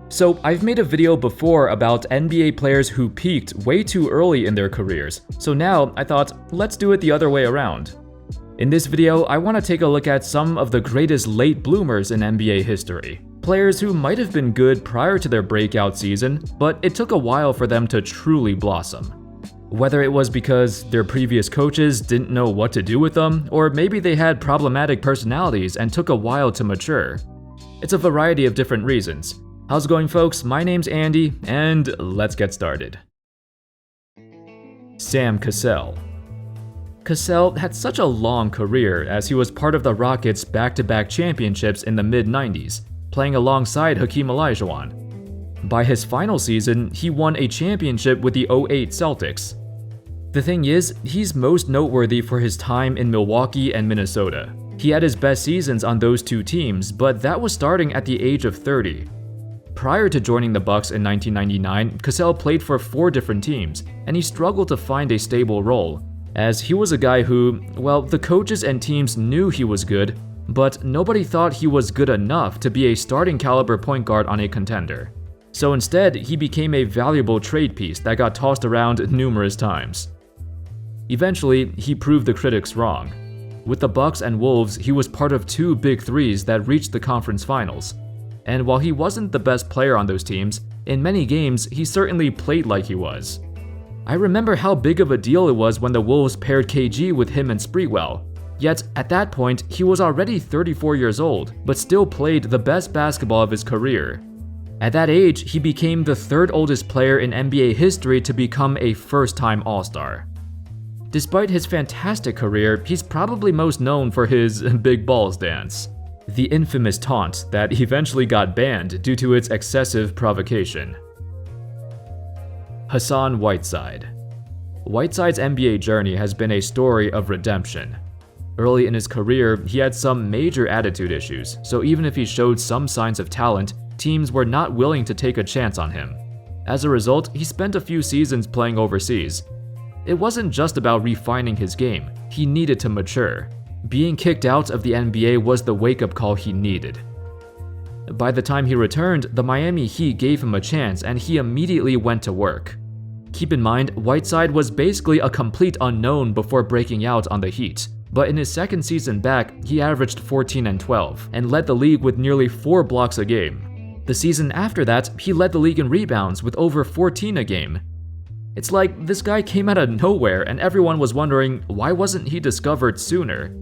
So I've made a video before about NBA players who peaked way too early in their careers, so now I thought, let's do it the other way around. In this video, I want to take a look at some of the greatest late bloomers in NBA history. Players who might have been good prior to their breakout season, but it took a while for them to truly blossom. Whether it was because their previous coaches didn't know what to do with them, or maybe they had problematic personalities and took a while to mature. It's a variety of different reasons. How's it going, folks? My name's Andy, and let's get started. Sam Cassell. Cassell had such a long career as he was part of the Rockets' back-to-back championships in the mid-90s, playing alongside Hakeem Olajuwon. By his final season, he won a championship with the 2008 Celtics. The thing is, he's most noteworthy for his time in Milwaukee and Minnesota. He had his best seasons on those two teams, but that was starting at the age of 30. Prior to joining the Bucks in 1999, Cassell played for 4 different teams, and he struggled to find a stable role, as he was a guy who, well, the coaches and teams knew he was good, but nobody thought he was good enough to be a starting caliber point guard on a contender. So instead, he became a valuable trade piece that got tossed around numerous times. Eventually, he proved the critics wrong. With the Bucks and Wolves, he was part of 2 big threes that reached the conference finals. And while he wasn't the best player on those teams, in many games, he certainly played like he was. I remember how big of a deal it was when the Wolves paired KG with him and Spreewell. Yet, at that point, he was already 34 years old, but still played the best basketball of his career. At that age, he became the 3rd oldest player in NBA history to become a first-time All-Star. Despite his fantastic career, he's probably most known for his big balls dance. The infamous taunt that eventually got banned due to its excessive provocation. Hassan Whiteside. Whiteside's NBA journey has been a story of redemption. Early in his career, he had some major attitude issues, so even if he showed some signs of talent, teams were not willing to take a chance on him. As a result, he spent a few seasons playing overseas. It wasn't just about refining his game, he needed to mature. Being kicked out of the NBA was the wake-up call he needed. By the time he returned, the Miami Heat gave him a chance and he immediately went to work. Keep in mind, Whiteside was basically a complete unknown before breaking out on the Heat, but in his second season back, he averaged 14 and 12 and led the league with nearly 4 blocks a game. The season after that, he led the league in rebounds with over 14 a game. It's like this guy came out of nowhere and everyone was wondering why wasn't he discovered sooner?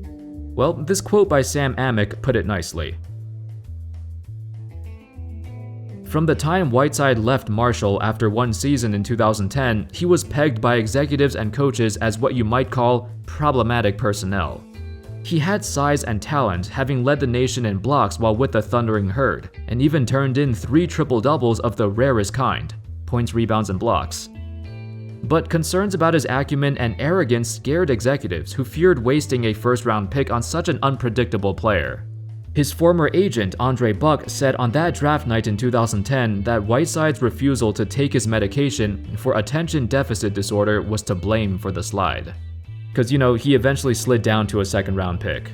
Well, this quote by Sam Amick put it nicely. From the time Whiteside left Marshall after one season in 2010, he was pegged by executives and coaches as what you might call problematic personnel. He had size and talent, having led the nation in blocks while with the Thundering Herd, and even turned in 3 triple-doubles of the rarest kind: points, rebounds, and blocks. But concerns about his acumen and arrogance scared executives who feared wasting a first-round pick on such an unpredictable player. His former agent, Andre Buck, said on that draft night in 2010 that Whiteside's refusal to take his medication for attention deficit disorder was to blame for the slide. Because, he eventually slid down to a second-round pick.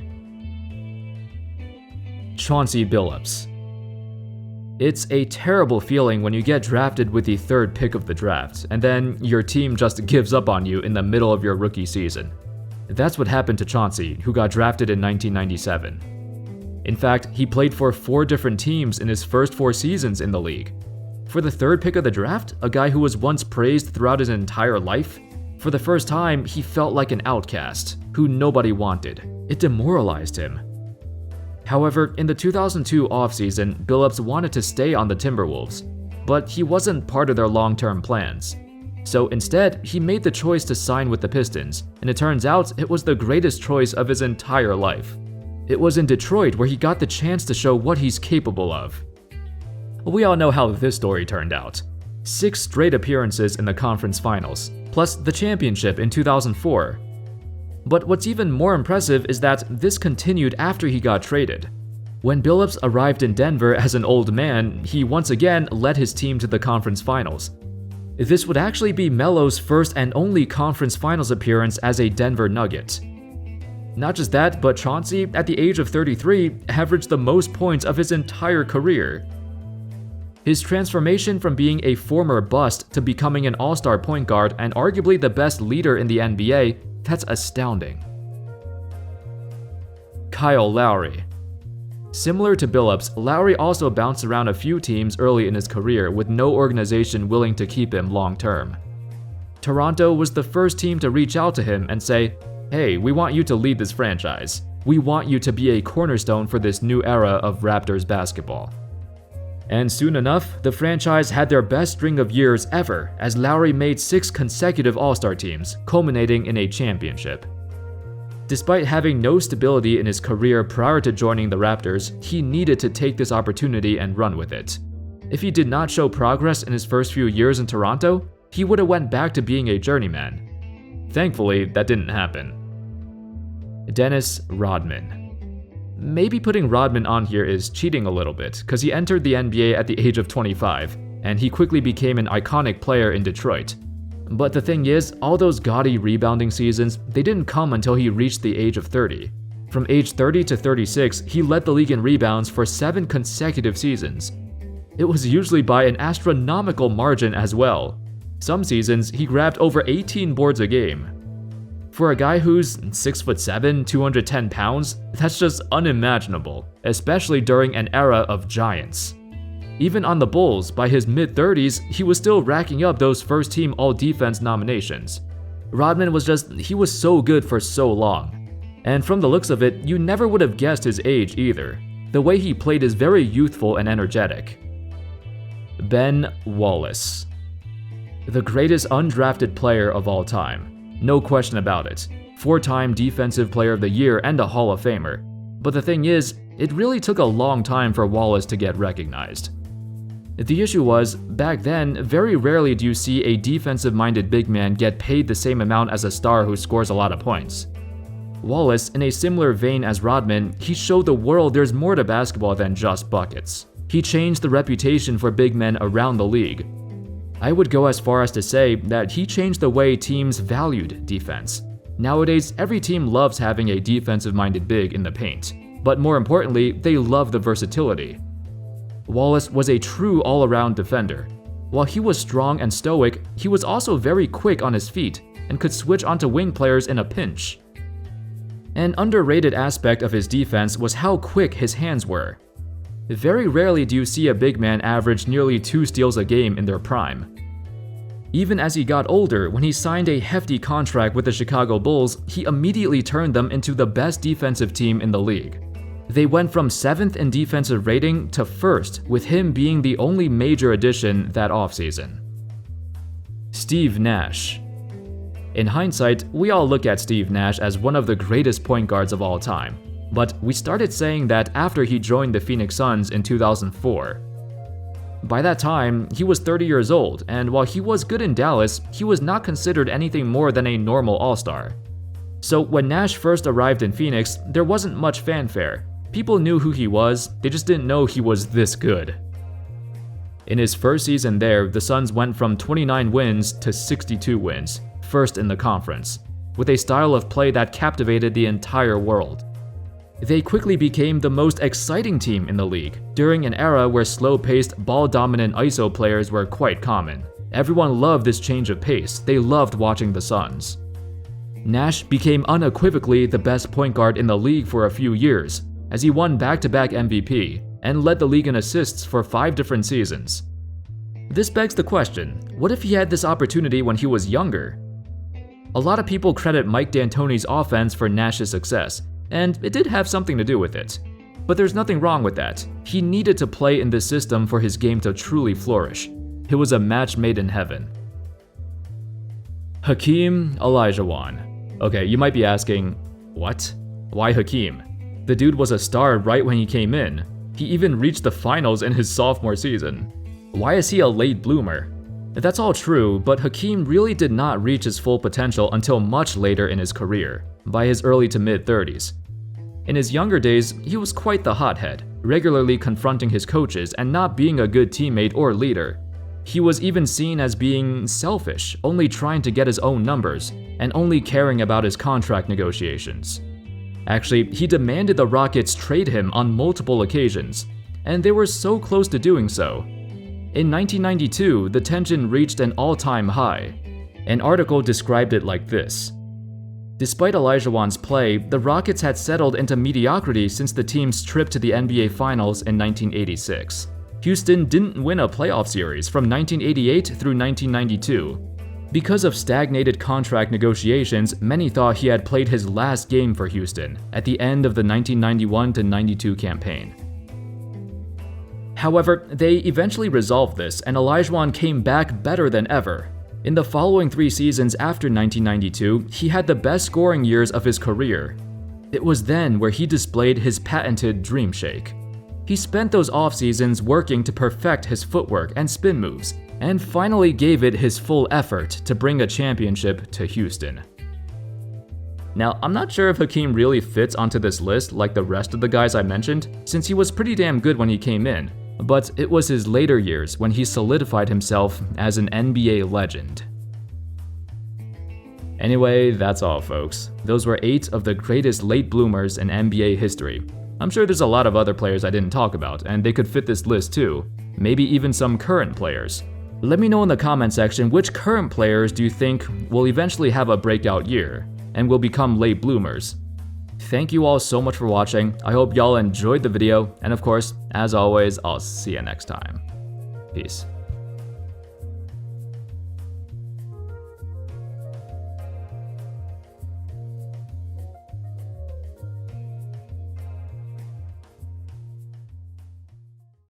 Chauncey Billups. It's a terrible feeling when you get drafted with the 3rd pick of the draft, and then your team just gives up on you in the middle of your rookie season. That's what happened to Chauncey, who got drafted in 1997. In fact, he played for 4 different teams in his first 4 seasons in the league. For the 3rd pick of the draft, a guy who was once praised throughout his entire life, for the first time, he felt like an outcast, who nobody wanted. It demoralized him. However, in the 2002 offseason, Billups wanted to stay on the Timberwolves, but he wasn't part of their long-term plans. So instead, he made the choice to sign with the Pistons, and it turns out it was the greatest choice of his entire life. It was in Detroit where he got the chance to show what he's capable of. We all know how this story turned out. 6 straight appearances in the conference finals, plus the championship in 2004. But what's even more impressive is that this continued after he got traded. When Billups arrived in Denver as an old man, he once again led his team to the conference finals. This would actually be Melo's first and only conference finals appearance as a Denver Nugget. Not just that, but Chauncey, at the age of 33, averaged the most points of his entire career. His transformation from being a former bust to becoming an all-star point guard and arguably the best leader in the NBA, that's astounding. Kyle Lowry. Similar to Billups, Lowry also bounced around a few teams early in his career with no organization willing to keep him long-term. Toronto was the first team to reach out to him and say, "Hey, we want you to lead this franchise. We want you to be a cornerstone for this new era of Raptors basketball." And soon enough, the franchise had their best string of years ever as Lowry made 6 consecutive All-Star teams, culminating in a championship. Despite having no stability in his career prior to joining the Raptors, he needed to take this opportunity and run with it. If he did not show progress in his first few years in Toronto, he would have went back to being a journeyman. Thankfully, that didn't happen. Dennis Rodman. Maybe putting Rodman on here is cheating a little bit, because he entered the NBA at the age of 25, and he quickly became an iconic player in Detroit. But the thing is, all those gaudy rebounding seasons, they didn't come until he reached the age of 30. From age 30 to 36, he led the league in rebounds for 7 consecutive seasons. It was usually by an astronomical margin as well. Some seasons, he grabbed over 18 boards a game. For a guy who's 6'7", 210 pounds, that's just unimaginable, especially during an era of giants. Even on the Bulls, by his mid-30s, he was still racking up those first-team All-Defense nominations. Rodman was so good for so long. And from the looks of it, you never would have guessed his age either. The way he played is very youthful and energetic. Ben Wallace. The greatest undrafted player of all time. No question about it. 4-time Defensive Player of the Year and a Hall of Famer. But the thing is, it really took a long time for Wallace to get recognized. The issue was, back then, very rarely do you see a defensive-minded big man get paid the same amount as a star who scores a lot of points. Wallace, in a similar vein as Rodman, he showed the world there's more to basketball than just buckets. He changed the reputation for big men around the league. I would go as far as to say that he changed the way teams valued defense. Nowadays, every team loves having a defensive-minded big in the paint, but more importantly, they love the versatility. Wallace was a true all-around defender. While he was strong and stoic, he was also very quick on his feet and could switch onto wing players in a pinch. An underrated aspect of his defense was how quick his hands were. Very rarely do you see a big man average nearly 2 steals a game in their prime. Even as he got older, when he signed a hefty contract with the Chicago Bulls, he immediately turned them into the best defensive team in the league. They went from 7th in defensive rating to 1st, with him being the only major addition that offseason. Steve Nash. In hindsight, we all look at Steve Nash as one of the greatest point guards of all time. But we started saying that after he joined the Phoenix Suns in 2004. By that time, he was 30 years old, and while he was good in Dallas, he was not considered anything more than a normal all-star. So when Nash first arrived in Phoenix, there wasn't much fanfare. People knew who he was, they just didn't know he was this good. In his first season there, the Suns went from 29 wins to 62 wins, first in the conference, with a style of play that captivated the entire world. They quickly became the most exciting team in the league, during an era where slow-paced, ball-dominant ISO players were quite common. Everyone loved this change of pace, they loved watching the Suns. Nash became unequivocally the best point guard in the league for a few years, as he won back-to-back MVP, and led the league in assists for 5 different seasons. This begs the question, what if he had this opportunity when he was younger? A lot of people credit Mike D'Antoni's offense for Nash's success, and it did have something to do with it. But there's nothing wrong with that. He needed to play in this system for his game to truly flourish. It was a match made in heaven. Hakeem Olajuwon. Okay, you might be asking, what? Why Hakeem? The dude was a star right when he came in. He even reached the finals in his sophomore season. Why is he a late bloomer? That's all true, but Hakeem really did not reach his full potential until much later in his career, by his early to mid-30s. In his younger days, he was quite the hothead, regularly confronting his coaches and not being a good teammate or leader. He was even seen as being selfish, only trying to get his own numbers, and only caring about his contract negotiations. Actually, he demanded the Rockets trade him on multiple occasions, and they were so close to doing so. In 1992, the tension reached an all-time high. An article described it like this: "Despite Olajuwon's play, the Rockets had settled into mediocrity since the team's trip to the NBA Finals in 1986. Houston didn't win a playoff series from 1988 through 1992. Because of stagnated contract negotiations, many thought he had played his last game for Houston at the end of the 1991-92 campaign. However, they eventually resolved this, and Olajuwon came back better than ever. In the following 3 seasons after 1992, he had the best scoring years of his career. It was then where he displayed his patented dream shake. He spent those off seasons working to perfect his footwork and spin moves, and finally gave it his full effort to bring a championship to Houston." Now, I'm not sure if Hakeem really fits onto this list like the rest of the guys I mentioned, since he was pretty damn good when he came in, but it was his later years when he solidified himself as an NBA legend. Anyway, that's all folks. Those were 8 of the greatest late bloomers in NBA history. I'm sure there's a lot of other players I didn't talk about, and they could fit this list too. Maybe even some current players. Let me know in the comment section which current players do you think will eventually have a breakout year and will become late bloomers. Thank you all so much for watching. I hope y'all enjoyed the video, and of course, as always, I'll see you next time. Peace.